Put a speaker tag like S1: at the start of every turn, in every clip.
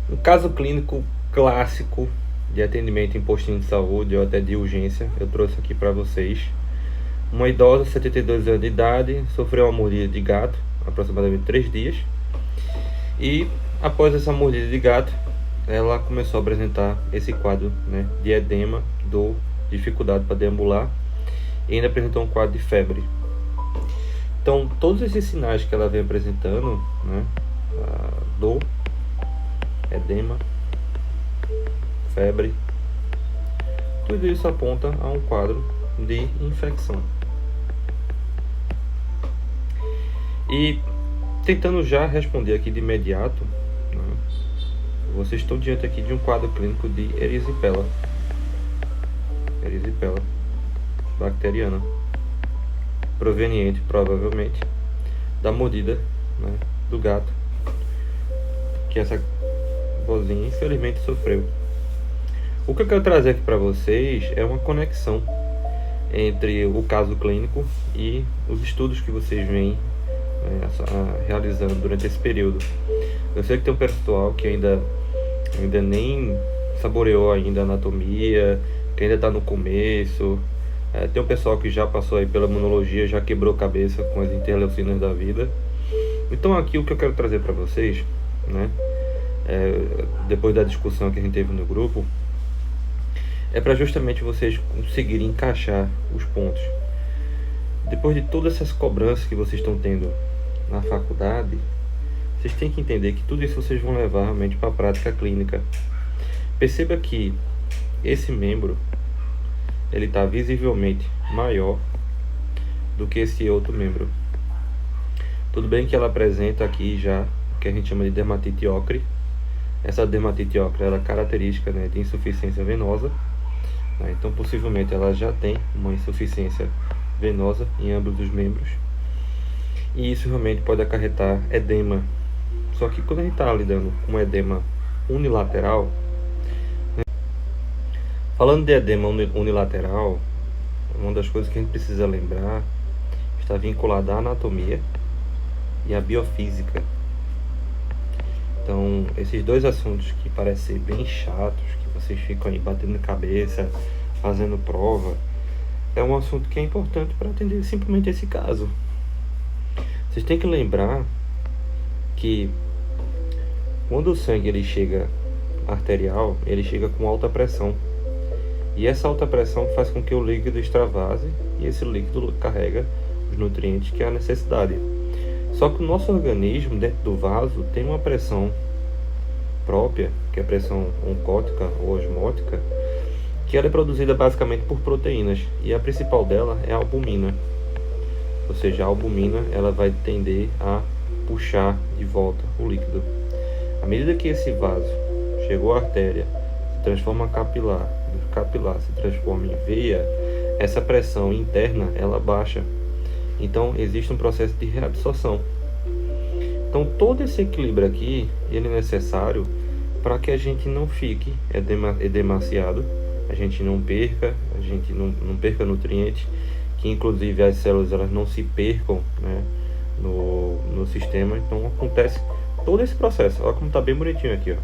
S1: Um caso clínico clássico de atendimento em postinho de saúde ou até de urgência, eu trouxe aqui para vocês. Uma idosa, 72 anos de idade, sofreu uma mordida de gato, aproximadamente 3 dias. E após essa mordida de gato, ela começou a apresentar esse quadro, né, de edema, dor, dificuldade para deambular e ainda apresentou um quadro de febre. Então, todos esses sinais que ela vem apresentando, né, dor, edema, febre, tudo isso aponta a um quadro de infecção. E tentando já responder aqui de imediato, né, vocês estão diante aqui de um quadro clínico de erisipela bacteriana, proveniente provavelmente da mordida, né, do gato que essa vozinha infelizmente sofreu. O que eu quero trazer aqui para vocês é uma conexão entre o caso clínico e os estudos que vocês vêm realizando durante esse período. Eu sei que tem um pessoal que ainda nem saboreou ainda a anatomia, que ainda está no começo. Tem um pessoal que já passou aí pela imunologia, já quebrou cabeça com as interleucinas da vida. Então aqui o que eu quero trazer para vocês, né, depois da discussão que a gente teve no grupo, é para justamente vocês conseguirem encaixar os pontos. Depois de todas essas cobranças que vocês estão tendo na faculdade, vocês têm que entender que tudo isso vocês vão levar realmente para a prática clínica. Perceba que esse membro, ele está visivelmente maior do que esse outro membro. Tudo bem que ela apresenta aqui já o que a gente chama de dermatite ocre. Essa dermatite ocre ela é característica, né, de insuficiência venosa. Então possivelmente ela já tem uma insuficiência venosa em ambos os membros. E isso realmente pode acarretar edema. Só que quando a gente está lidando com edema unilateral, né, falando de edema unilateral, uma das coisas que a gente precisa lembrar está vinculada à anatomia e à biofísica. Então, esses dois assuntos que parecem ser bem chatos, que vocês ficam aí batendo cabeça, fazendo prova, é um assunto que é importante para atender simplesmente esse caso. Vocês têm que lembrar que quando o sangue ele chega arterial, ele chega com alta pressão. E essa alta pressão faz com que o líquido extravase e esse líquido carrega os nutrientes que é a necessidade. Só que o nosso organismo, dentro do vaso, tem uma pressão própria, que é a pressão oncótica ou osmótica, que ela é produzida basicamente por proteínas, e a principal dela é a albumina. Ou seja, a albumina ela vai tender a puxar de volta o líquido. À medida que esse vaso chegou à artéria, se transforma em capilar, do capilar se transforma em veia, essa pressão interna ela baixa. Então existe um processo de reabsorção. Então todo esse equilíbrio aqui ele é necessário para que a gente não fique edemaciado, a gente não perca nutrientes, que inclusive as células elas não se percam, né, no sistema. Então acontece todo esse processo. Olha como está bem bonitinho aqui, ó.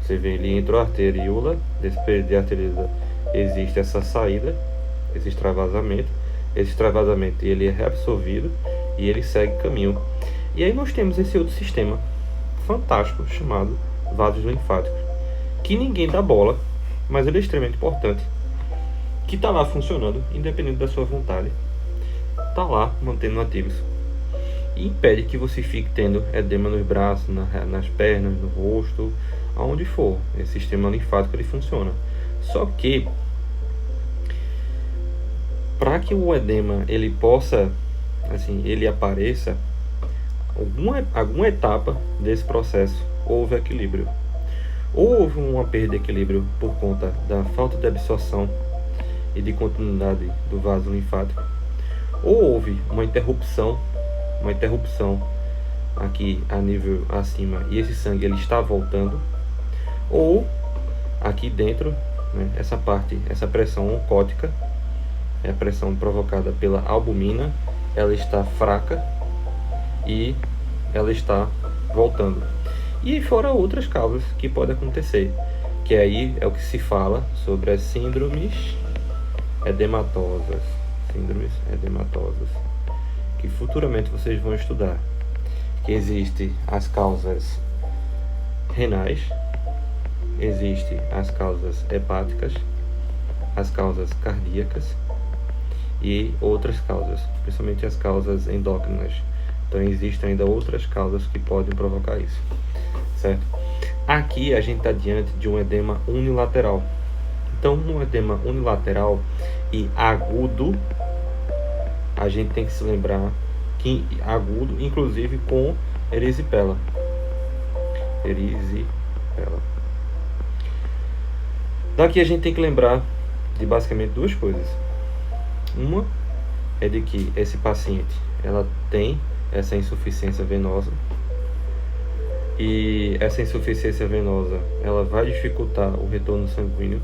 S1: Você vê ali entre a arteríola, desse período de arteríola existe essa saída, esse extravasamento. Esse extravasamento ele é reabsorvido e ele segue caminho. E aí nós temos esse outro sistema fantástico chamado vasos linfáticos, que ninguém dá bola, mas ele é extremamente importante, que está lá funcionando, independente da sua vontade, está lá mantendo ativos e impede que você fique tendo edema nos braços, nas pernas, no rosto, aonde for. Esse sistema linfático ele funciona. Só que para que o edema ele possa, assim, ele apareça, alguma etapa desse processo houve equilíbrio. Ou houve uma perda de equilíbrio por conta da falta de absorção e de continuidade do vaso linfático, ou houve uma interrupção aqui a nível acima e esse sangue ele está voltando, ou aqui dentro, né, essa pressão oncótica, a pressão provocada pela albumina, ela está fraca e ela está voltando. E fora outras causas que podem acontecer, que aí é o que se fala sobre as síndromes edematosas. Síndromes edematosas, que futuramente vocês vão estudar. Que existem as causas renais, existem as causas hepáticas, as causas cardíacas e outras causas, principalmente as causas endócrinas. Então existem ainda outras causas que podem provocar isso, certo? Aqui a gente está diante de um edema unilateral. Então, no edema unilateral e agudo, a gente tem que se lembrar que agudo, inclusive com erisipela. Daqui a gente tem que lembrar de basicamente duas coisas. Uma é de que esse paciente ela tem essa insuficiência venosa, e essa insuficiência venosa ela vai dificultar o retorno sanguíneo,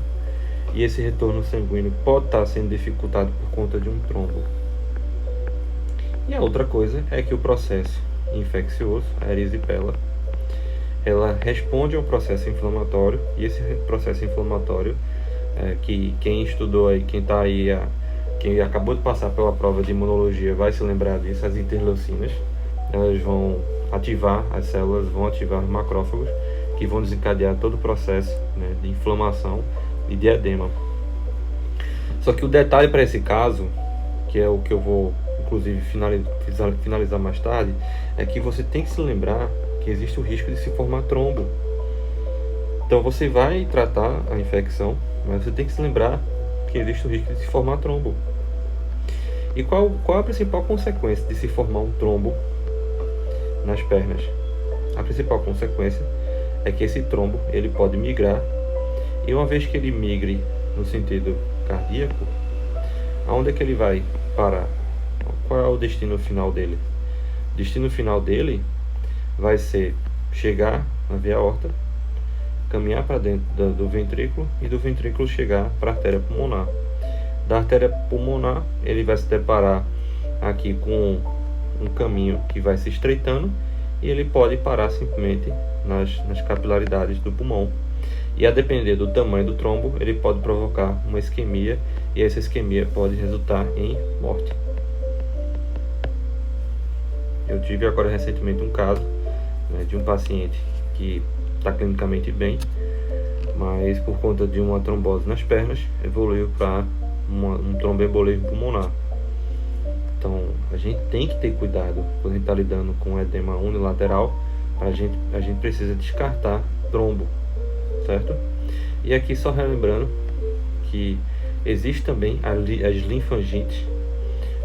S1: e esse retorno sanguíneo pode estar sendo dificultado por conta de um trombo. E a outra coisa é que o processo infeccioso, a erisipela, ela responde a um processo inflamatório, e esse processo inflamatório, que quem estudou aí, quem acabou de passar pela prova de imunologia vai se lembrar disso, as interleucinas, elas vão ativar as células, vão ativar os macrófagos, que vão desencadear todo o processo, né, de inflamação e de edema. Só que o detalhe para esse caso, que é o que eu vou inclusive finalizar mais tarde, é que você tem que se lembrar que existe o risco de se formar trombo. Então você vai tratar a infecção, mas você tem que se lembrar que existe o risco de se formar trombo. E qual a principal consequência de se formar um trombo nas pernas? A principal consequência é que esse trombo ele pode migrar, e uma vez que ele migre no sentido cardíaco, aonde é que ele vai parar? Qual é o destino final dele? O destino final dele vai ser chegar na via aorta, caminhar para dentro do ventrículo, e do ventrículo chegar para a artéria pulmonar. Da artéria pulmonar ele vai se deparar aqui com um caminho que vai se estreitando, e ele pode parar simplesmente nas capilaridades do pulmão. E a depender do tamanho do trombo, ele pode provocar uma isquemia, e essa isquemia pode resultar em morte. Eu tive agora recentemente um caso, né, de um paciente que está clinicamente bem, mas por conta de uma trombose nas pernas, evoluiu para um tromboembolismo pulmonar. Então a gente tem que ter cuidado quando a gente está lidando com edema unilateral. A gente precisa descartar trombo, certo? E aqui só relembrando que existe também as linfangites,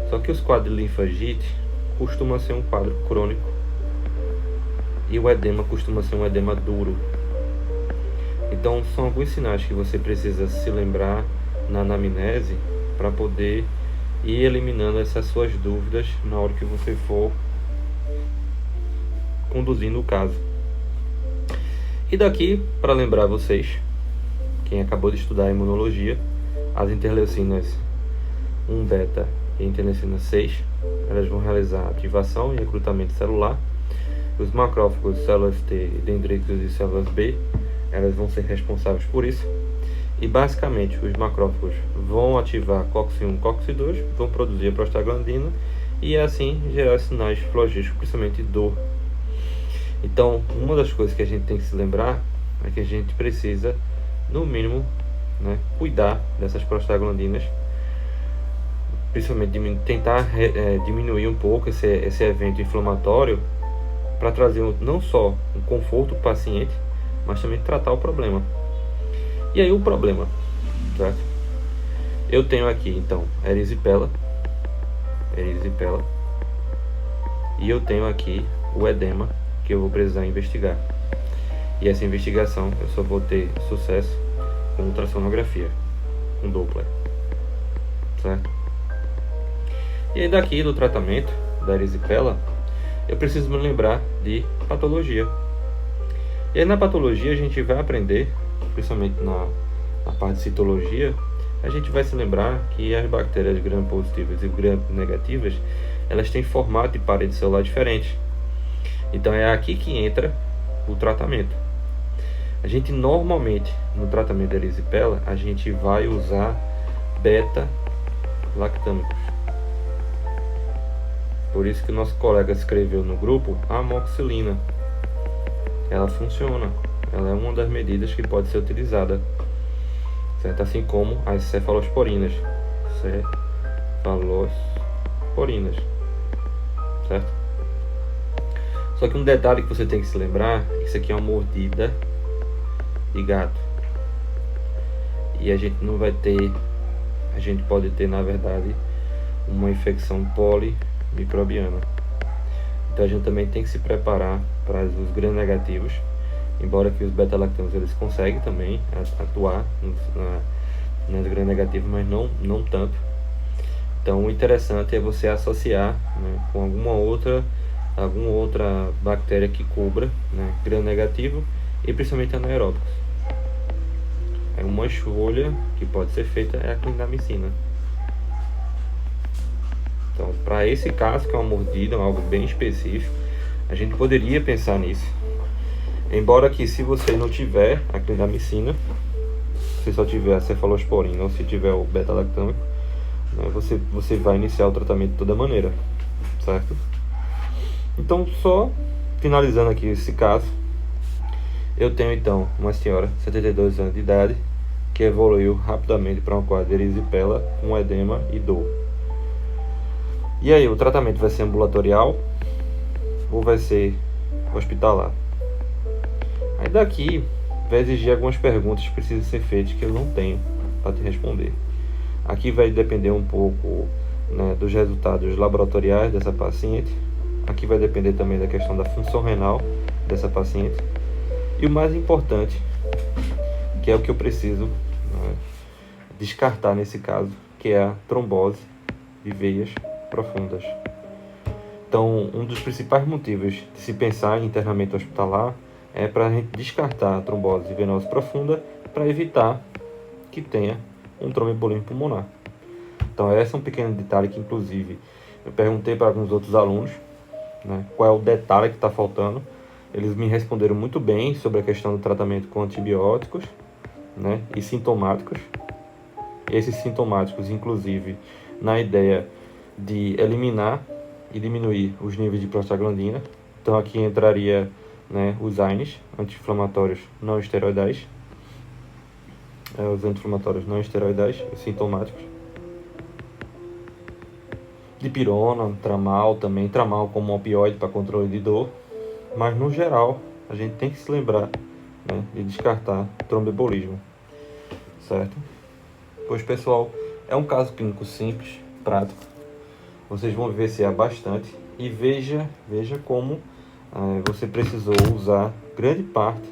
S1: só que os quadros de linfangite costuma ser um quadro crônico, e o edema costuma ser um edema duro. Então são alguns sinais que você precisa se lembrar na anamnese para poder ir eliminando essas suas dúvidas na hora que você for conduzindo o caso. E daqui, para lembrar vocês, quem acabou de estudar imunologia, as interleucinas 1 beta e interleucina 6, elas vão realizar ativação e recrutamento celular. Os macrófagos, células T, dendrícitos e células B, elas vão ser responsáveis por isso. E basicamente os macrófagos vão ativar COX-1 e COX-2, vão produzir a prostaglandina e assim gerar sinais flogísticos, principalmente dor. Então, uma das coisas que a gente tem que se lembrar é que a gente precisa, no mínimo, né, cuidar dessas prostaglandinas, principalmente tentar diminuir um pouco esse evento inflamatório, para trazer não só um conforto para o paciente, mas também tratar o problema. E aí o problema, certo? Eu tenho aqui então erisipela, e eu tenho aqui o edema que eu vou precisar investigar. E essa investigação eu só vou ter sucesso com ultrassonografia, com Doppler, certo? E aí daqui do tratamento da erisipela, eu preciso me lembrar de patologia. E aí na patologia a gente vai aprender, principalmente na parte de citologia, a gente vai se lembrar que as bactérias gram-positivas e gram-negativas, elas têm formato de parede celular diferente. Então é aqui que entra o tratamento. A gente normalmente, no tratamento da erisipela, a gente vai usar beta-lactâmicos. Por isso que o nosso colega escreveu no grupo a amoxicilina. Ela funciona, ela é uma das medidas que pode ser utilizada, certo? Assim como as cefalosporinas, certo? Só que um detalhe que você tem que se lembrar, isso aqui é uma mordida de gato, e a gente não vai ter, a gente pode ter, na verdade, uma infecção polimicrobiana. Então a gente também tem que se preparar para os gram-negativos, embora que os beta-lactâmicos eles conseguem também atuar nas gram-negativas, mas não tanto. Então o interessante é você associar, né, com alguma outra bactéria que cubra, né, gram-negativo e principalmente anaeróbicos. É uma escolha que pode ser feita, é a clindamicina. Então, para esse caso, que é uma mordida, algo bem específico, a gente poderia pensar nisso. Embora que, se você não tiver a clindamicina, se só tiver a cefalosporina ou se tiver o beta-lactâmico, né, você vai iniciar o tratamento de toda maneira, certo? Então, só finalizando aqui esse caso, eu tenho então uma senhora, 72 anos de idade, que evoluiu rapidamente para um quadro de erisipela com edema e dor. E aí, o tratamento vai ser ambulatorial ou vai ser hospitalar? Aí daqui vai exigir algumas perguntas que precisam ser feitas que eu não tenho para te responder. Aqui vai depender um pouco, né, dos resultados laboratoriais dessa paciente. Aqui vai depender também da questão da função renal dessa paciente. E o mais importante, que é o que eu preciso, né, descartar nesse caso, que é a trombose de veias profundas. Então, um dos principais motivos de se pensar em internamento hospitalar é para a gente descartar a trombose venosa profunda para evitar que tenha um tromboembolismo pulmonar. Então, esse é um pequeno detalhe que, inclusive, eu perguntei para alguns outros alunos, né, qual é o detalhe que está faltando. Eles me responderam muito bem sobre a questão do tratamento com antibióticos, né, e sintomáticos. Esses sintomáticos, inclusive, na ideia de eliminar e diminuir os níveis de prostaglandina. Então aqui entraria, né, os AINES, anti-inflamatórios não esteroidais, os anti-inflamatórios não esteroidais, os sintomáticos. Dipirona, tramal também, tramal como opioide para controle de dor. Mas no geral, a gente tem que se lembrar, né, de descartar tromboembolismo, certo? Pois pessoal, é um caso clínico simples, prático. Vocês vão vivenciar bastante e veja como você precisou usar grande parte,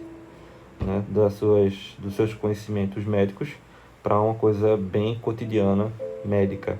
S1: né, dos seus conhecimentos médicos para uma coisa bem cotidiana, médica.